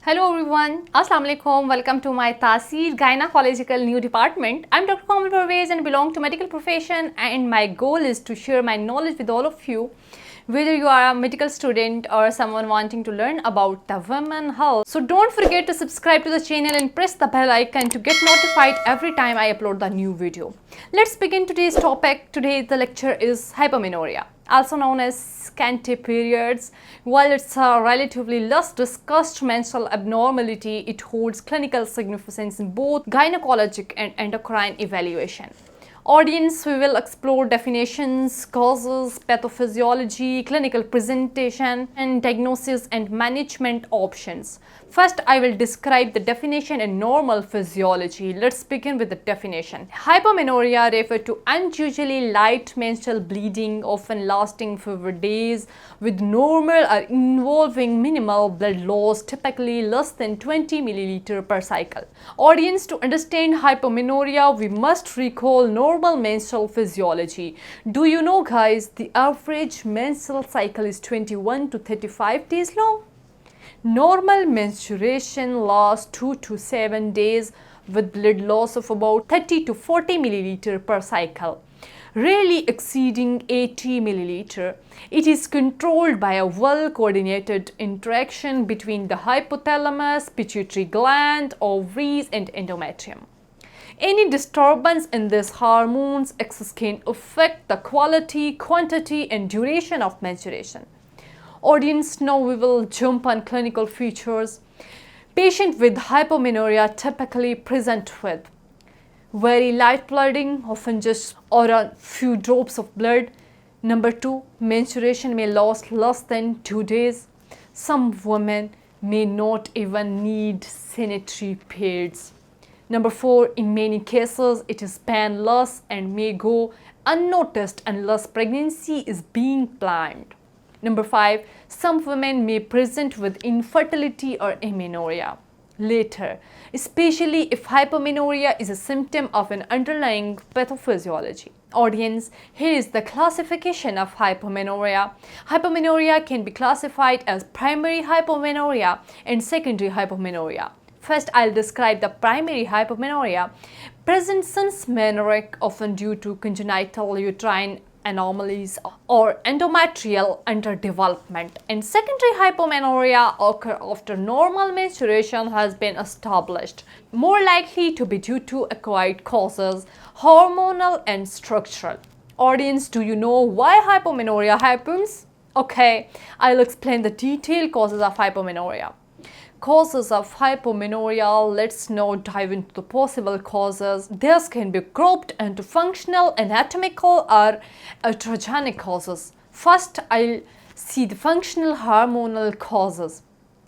Hello everyone, Assalamu alaikum. Welcome to my Taseer Gynaecological new department. I'm Dr. Kamal Parvez and belong to medical profession, and my goal is to share my knowledge with all of you, whether you are a medical student or someone wanting to learn about the women health. So don't forget to subscribe to the channel and press the bell icon to get notified every time I upload the new video. Let's begin today's topic. Today the lecture is hypomenorrhea, also known as scanty periods. While it's a relatively less discussed menstrual abnormality, it holds clinical significance in both gynecologic and endocrine evaluation. Audience, we will explore definitions, causes, pathophysiology, clinical presentation, and diagnosis and management options. First, I will describe the definition and normal physiology. Let's begin with the definition. Hypomenorrhea refers to unusually light menstrual bleeding, often lasting for days, with normal or involving minimal blood loss, typically less than 20 milliliter per cycle. Audience, to understand hypomenorrhea, we must recall normal menstrual physiology. Do you know, guys, the average menstrual cycle is 21 to 35 days long? Normal menstruation lasts 2 to 7 days with blood loss of about 30 to 40 milliliter per cycle, rarely exceeding 80 milliliter. It is controlled by a well-coordinated interaction between the hypothalamus, pituitary gland, ovaries, and endometrium. Any disturbance in these hormones axis can affect the quality, quantity, and duration of menstruation. Audience, now we will jump on clinical features. Patients with hypomenorrhea typically present with very light bleeding, often just or a few drops of blood. Number 2, menstruation may last less than 2 days. Some women may not even need sanitary pads. Number 4, in many cases, it is painless and may go unnoticed unless pregnancy is being planned. Number 5, some women may present with infertility or amenorrhea later, especially if hypomenorrhea is a symptom of an underlying pathophysiology. Audience, here is the classification of hypomenorrhea. Hypomenorrhea can be classified as primary hypomenorrhea and secondary hypomenorrhea. First, I'll describe the primary hypomenorrhea, present since menarche, often due to congenital uterine anomalies or endometrial underdevelopment, and secondary hypomenorrhea occur after normal menstruation has been established, more likely to be due to acquired causes, hormonal and structural. Audience, do you know why hypomenorrhea happens? Okay, I'll explain the detailed causes of hypomenorrhea. Causes of hypomenorrhea, let's now dive into the possible causes. This can be grouped into functional, anatomical, or iatrogenic causes. First, I'll see the functional hormonal causes.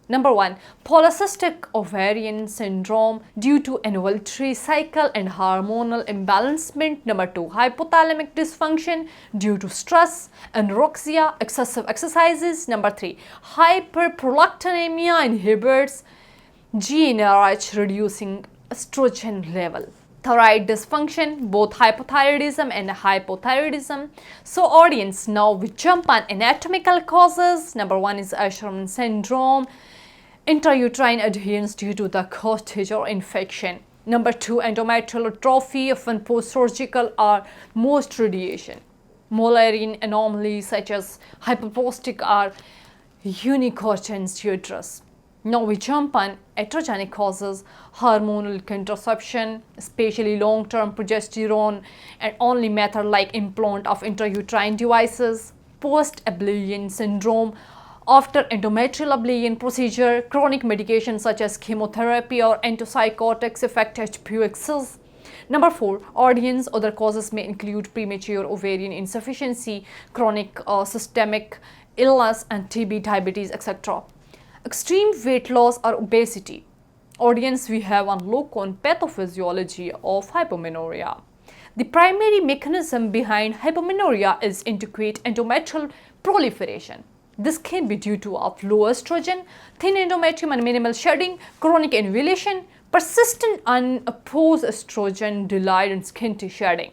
Number 1, polycystic ovarian syndrome due to involuntary cycle and hormonal imbalancement. Number 2, hypothalamic dysfunction due to stress, anorexia, excessive exercises. Number 3, hyperprolactinemia inhibits GnRH, reducing estrogen level. Thyroid dysfunction, both hypothyroidism and hypothyroidism. So audience, now we jump on anatomical causes. Number 1 is Asherman syndrome, intrauterine adherence due to the cottage or infection. Number 2, endometrial atrophy, often post-surgical or most radiation. Mullerian anomalies such as hyperpostic or unicortin's uterus. Now we jump on iatrogenic causes, hormonal contraception, especially long-term progesterone and only method like implant of intrauterine devices, post-ablation syndrome, after endometrial ablation procedure, chronic medications such as chemotherapy or antipsychotics affect HPU axis. Number 4, audience, other causes may include premature ovarian insufficiency, chronic systemic illness, and TB, diabetes, etc. Extreme weight loss or obesity. Audience, we have one look on pathophysiology of hypomenorrhea. The primary mechanism behind hypomenorrhea is inadequate endometrial proliferation. This can be due to low estrogen, thin endometrium and minimal shedding, chronic involution, persistent unopposed estrogen, delayed and scanty shedding,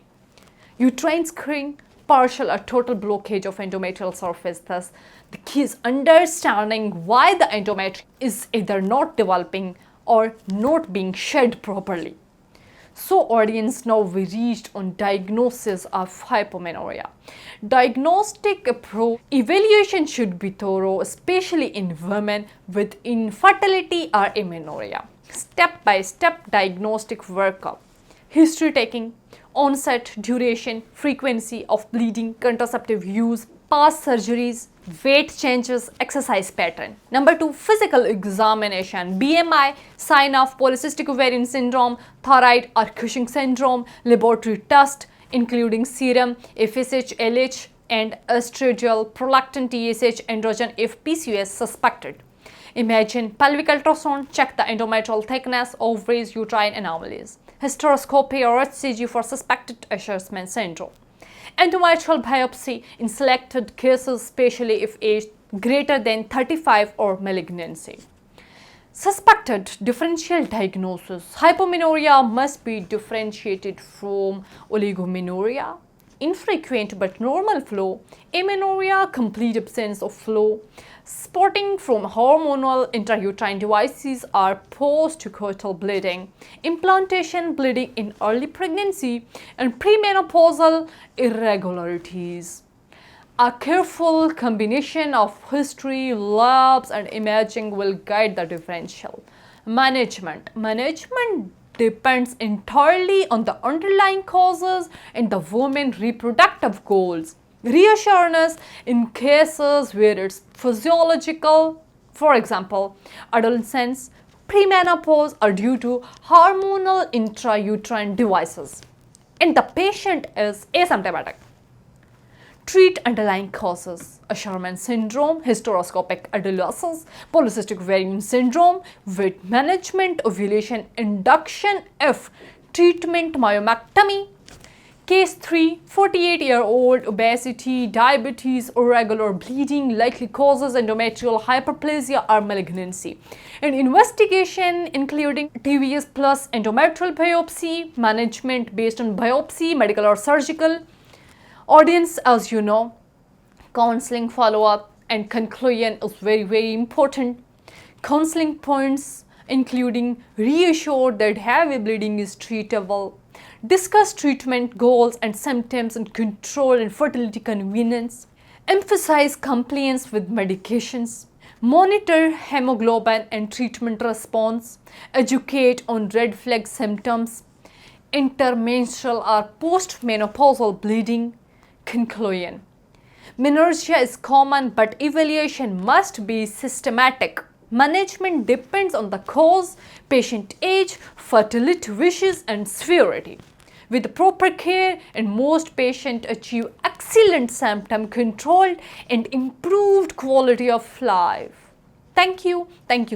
uterine scarring, partial or total blockage of endometrial surface. Thus, The key is understanding why the endometrium is either not developing or not being shed properly. So audience, now we reached on diagnosis of hypomenorrhea. Diagnostic approach evaluation should be thorough, especially in women with infertility or amenorrhea. Step-by-step diagnostic workup. History taking, onset, duration, frequency of bleeding, contraceptive use, past surgeries, weight changes, exercise pattern. Number 2, physical examination. BMI, sign of polycystic ovarian syndrome, thyroid or Cushing syndrome, laboratory test including serum, FSH, LH and estradiol, prolactin, TSH, androgen if PCOS suspected. Imagine pelvic ultrasound, check the endometrial thickness, ovaries, uterine anomalies. Hysteroscopy or HCG for suspected Asherman syndrome. Endometrial biopsy in selected cases, especially if age greater than 35 or malignancy. Suspected differential diagnosis. Hypomenorrhea must be differentiated from oligomenorrhea, infrequent but normal flow, amenorrhea, complete absence of flow, spotting from hormonal intrauterine devices or postcoital bleeding, implantation bleeding in early pregnancy, and premenopausal irregularities. A careful combination of history, labs, and imaging will guide the differential. Management depends entirely on the underlying causes and the woman's reproductive goals. Reassurance in cases where it's physiological, for example, adolescence, premenopause, are due to hormonal intrauterine devices, and the patient is asymptomatic. Treat underlying causes: Asherman syndrome, hysteroscopic adolescence, polycystic ovarian syndrome, weight management, ovulation induction if treatment myomectomy. Case 3, 48-year-old, obesity, diabetes, irregular bleeding, likely causes endometrial hyperplasia or malignancy. And investigation including TVS plus endometrial biopsy, management based on biopsy, medical or surgical. Audience, as you know, counseling follow-up and conclusion is very important. Counseling points including reassure that heavy bleeding is treatable, discuss treatment goals and symptoms and control infertility convenience, emphasize compliance with medications, monitor hemoglobin and treatment response, educate on red flag symptoms, intermenstrual or postmenopausal bleeding. Conclusion: menorrhagia is common, but evaluation must be systematic. Management depends on the cause, patient age, fertility wishes, and severity. With proper care, and most patients achieve excellent symptom control and improved quality of life. Thank you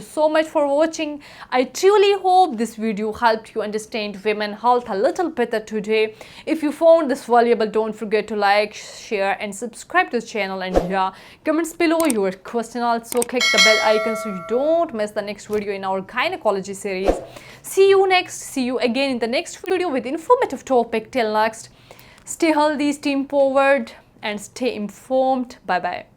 so much for watching. I truly hope this video helped you understand women health a little better today. If you found this valuable, don't forget to like, share and subscribe to the channel, and comments below your question. Also click the bell icon so you don't miss the next video in our gynecology series. See you again in the next video with informative topic. Till next, stay healthy, stay empowered and stay informed. Bye bye.